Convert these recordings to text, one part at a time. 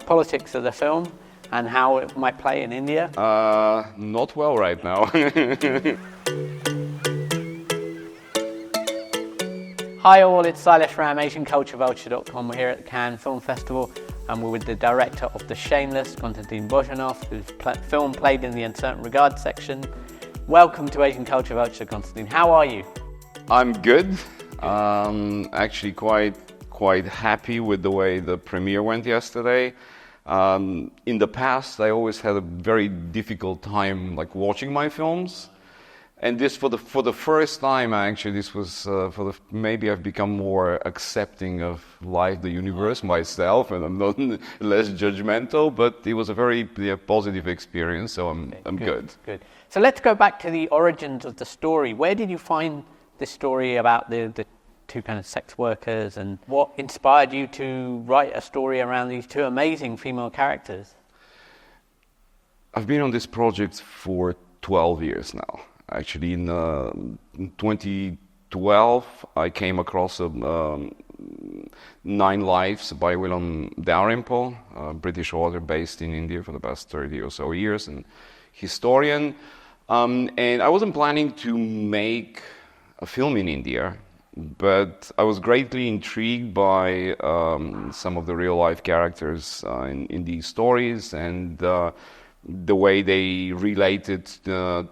politics of the film and how it might play in India? Not well right now. Hi all, it's Silas from AsianCultureVulture.com. We're here at the Cannes Film Festival and we're with the director of the Shameless, Konstantin Bojanov, whose film played in the Uncertain Regard section. Welcome to Asian Culture Vulture, Konstantin. How are you? I'm good. Actually quite happy with the way the premiere went yesterday. In the past, I always had a very difficult time watching my films. And this for the first time, actually, this was maybe I've become more accepting of life, the universe, myself, and I'm not less judgmental. But it was a very positive experience, so I'm good. Good. So let's go back to the origins of the story. Where did you find this story about the two kind of sex workers, and what inspired you to write a story around these two amazing female characters? I've been on this project for 12 years now. Actually, in 2012, I came across 9 Lives by Willem Dalrymple, a British author based in India for the past 30 or so years, and historian. And I wasn't planning to make a film in India, but I was greatly intrigued by some of the real-life characters in these stories, and the way they related to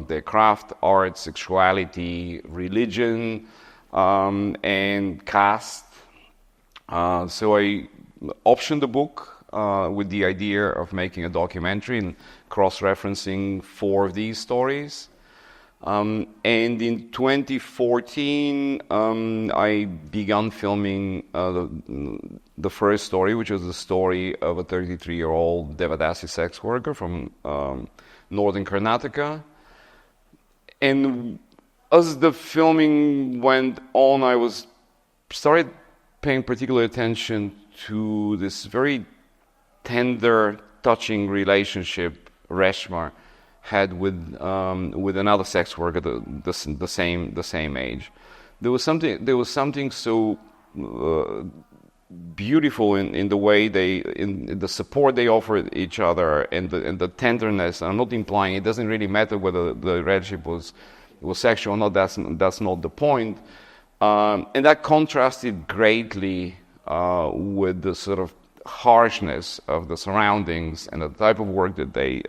their craft, art, sexuality, religion, and caste. So I optioned the book with the idea of making a documentary and cross-referencing 4 of these stories. And in 2014, I began filming the first story, which was the story of a 33-year-old Devadasi sex worker from northern Karnataka. And as the filming went on, I started paying particular attention to this very tender, touching relationship Reshma had with another sex worker the same age. There was something so beautiful in the way in the support they offered each other, and the tenderness. I'm not implying it doesn't really matter whether the relationship was sexual or not. That's not the point. And that contrasted greatly with the sort of harshness of the surroundings and the type of work that they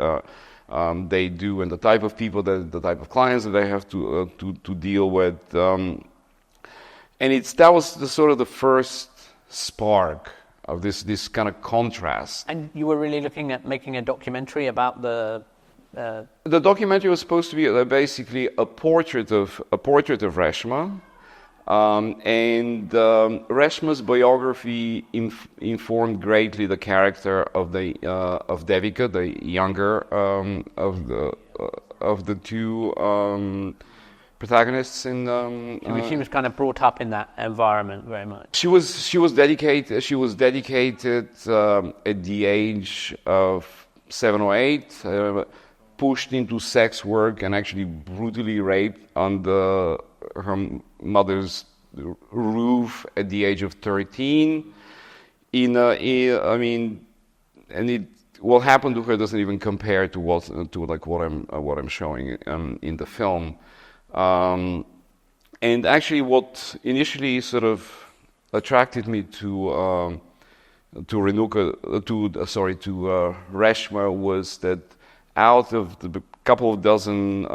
do, and the type of people, the type of clients that they have to deal with, and that was the first spark of this kind of contrast. And you were really looking at making a documentary about the. The documentary was supposed to be basically a portrait of Reshma. And Reshma's biography informed greatly the character of Devika, the younger of the two protagonists. She was kind of brought up in that environment very much. She was dedicated. She was dedicated at the age of 7 or 8. Pushed into sex work and actually brutally raped on her mother's roof at the age of 13. What happened to her doesn't even compare to what I'm showing in the film. And actually, what initially sort of attracted me to Reshma was that out of the couple of dozen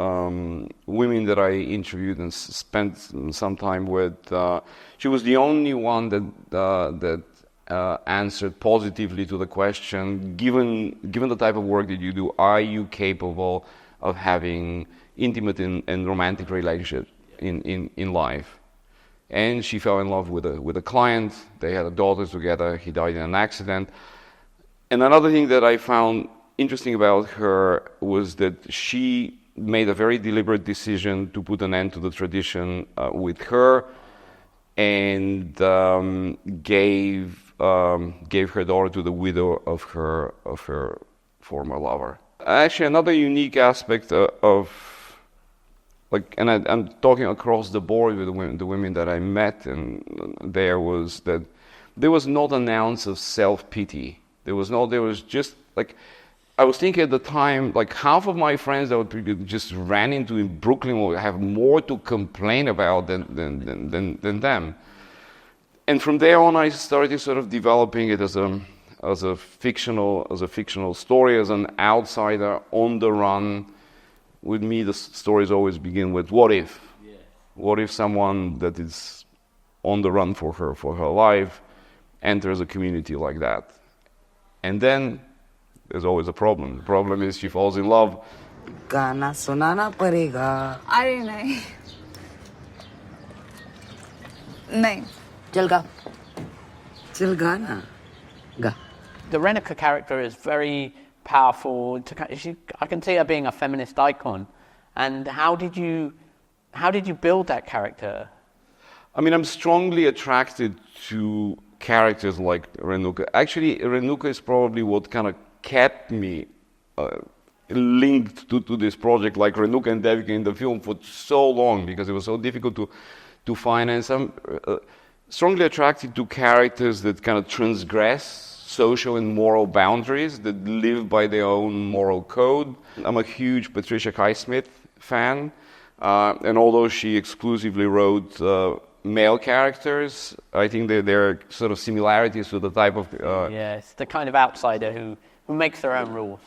women that I interviewed and spent some time with, she was the only one that answered positively to the question: given the type of work that you do, are you capable of having intimate and romantic relationships in life? And she fell in love with a client. They had a daughter together. He died in an accident. And another thing that I found interesting about her was that she made a very deliberate decision to put an end to the tradition with her, and gave her daughter to the widow of her former lover. Actually, another unique aspect I'm talking across the board with the women that I met, and there was that there was not an ounce of self-pity. There was just like, I was thinking at the time, like half of my friends that would just ran into in Brooklyn would have more to complain about than them. And from there on, I started sort of developing it as a fictional story, as an outsider on the run. With me, the stories always begin with what if? Yeah. What if someone that is on the run for her life enters a community like that? And then there's always a problem. The problem is she falls in love. गाना सुनाना पड़ेगा. अरे नहीं. नहीं. चल गा ना. Ga. The Renica character is very powerful. I can see her being a feminist icon. And how did you build that character? I mean, I'm strongly attracted to characters like Renuka. Actually, Renuka is probably what kind of kept me linked to this project, like Renuka and Devika in the film, for so long, because it was so difficult to finance. I'm strongly attracted to characters that kind of transgress social and moral boundaries, that live by their own moral code. I'm a huge Patricia Highsmith fan, and although she exclusively wrote male characters, I think there are sort of similarities to the type of... Yes, the kind of outsider who makes their own rules.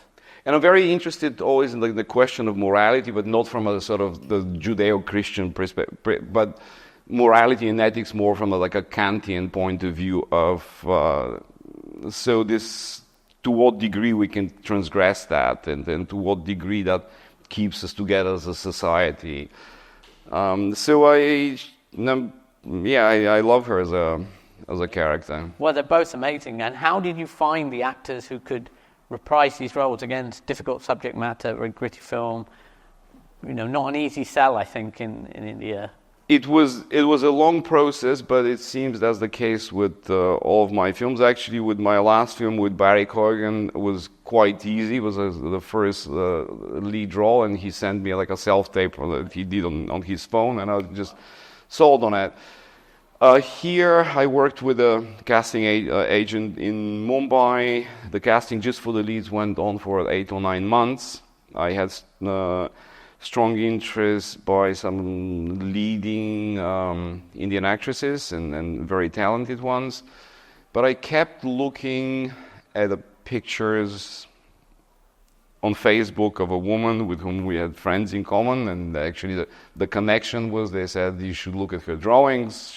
And I'm very interested always in the question of morality, but not from a sort of the Judeo-Christian perspective, but morality and ethics more from a Kantian point of view of... So this, to what degree we can transgress that, and then to what degree that keeps us together as a society. So I love her as a character. Well, they're both amazing. And how did you find the actors who could reprise these roles? Again, it's difficult subject matter, very gritty film. Not an easy sell, I think, in India. It was a long process, but it seems that's the case with all of my films. Actually, with my last film with Barry Corgan, it was quite easy. It was the first lead role, and he sent me like a self-tape that he did on his phone, and I was just sold on it. Here, I worked with a casting agent in Mumbai. The casting just for the leads went on for 8 or 9 months. I had strong interest by some leading Indian actresses and very talented ones. But I kept looking at the pictures on Facebook of a woman with whom we had friends in common, and actually the connection was, they said, you should look at her drawings.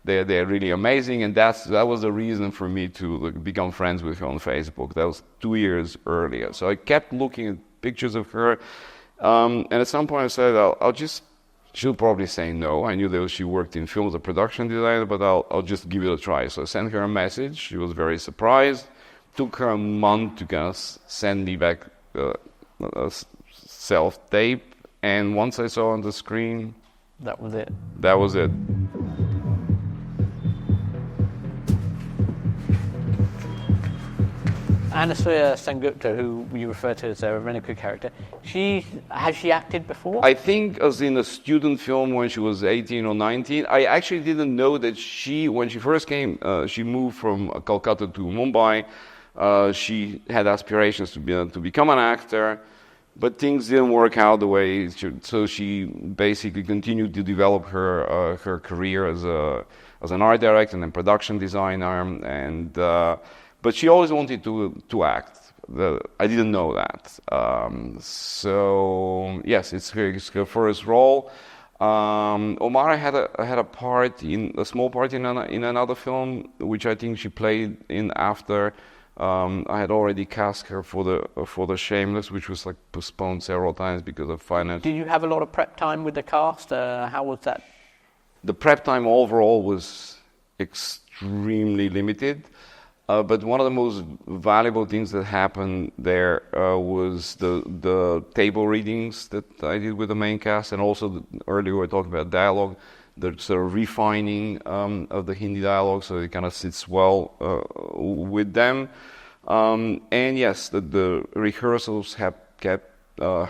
They're really amazing, and that was the reason for me to become friends with her on Facebook. That was 2 years earlier. So I kept looking at pictures of her. And at some point I said, she'll probably say no. I knew that she worked in film as a production designer, but I'll just give it a try. So I sent her a message. She was very surprised. Took her a month to kind of send me back a self-tape. And once I saw on the screen... That was it. That was it. Anasuya Sengupta, who you refer to as a Renica character, has she acted before? I think as in a student film when she was 18 or 19. I actually didn't know that when she first came, she moved from Calcutta to Mumbai. She had aspirations to become an actor, but things didn't work out the way. So she basically continued to develop her career as an art director and a production designer, but she always wanted to act. I didn't know that. So yes, it's her first role. Omara had a small part in another film, which I think she played in after. I had already cast her for the Shameless, which was postponed several times because of finance. Did you have a lot of prep time with the cast? How was that? The prep time overall was extremely limited. But one of the most valuable things that happened there was the table readings that I did with the main cast, and also earlier we were talking about dialogue, the sort of refining of the Hindi dialogue, so it kind of sits well with them. And yes, the rehearsals have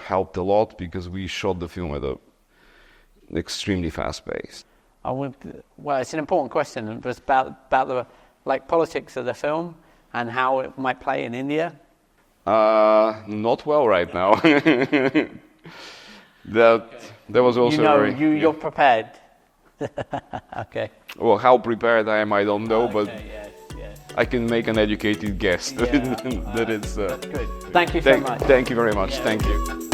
helped a lot because we shot the film at an extremely fast pace. I would. Well, it's an important question. It was about the politics of the film and how it might play in India. Not well right now. That was also you're prepared. Okay. Well, how prepared I am, I don't know, but Yes. I can make an educated guess that it's. That's good. Thank you so much. Thank you very much. Thank you.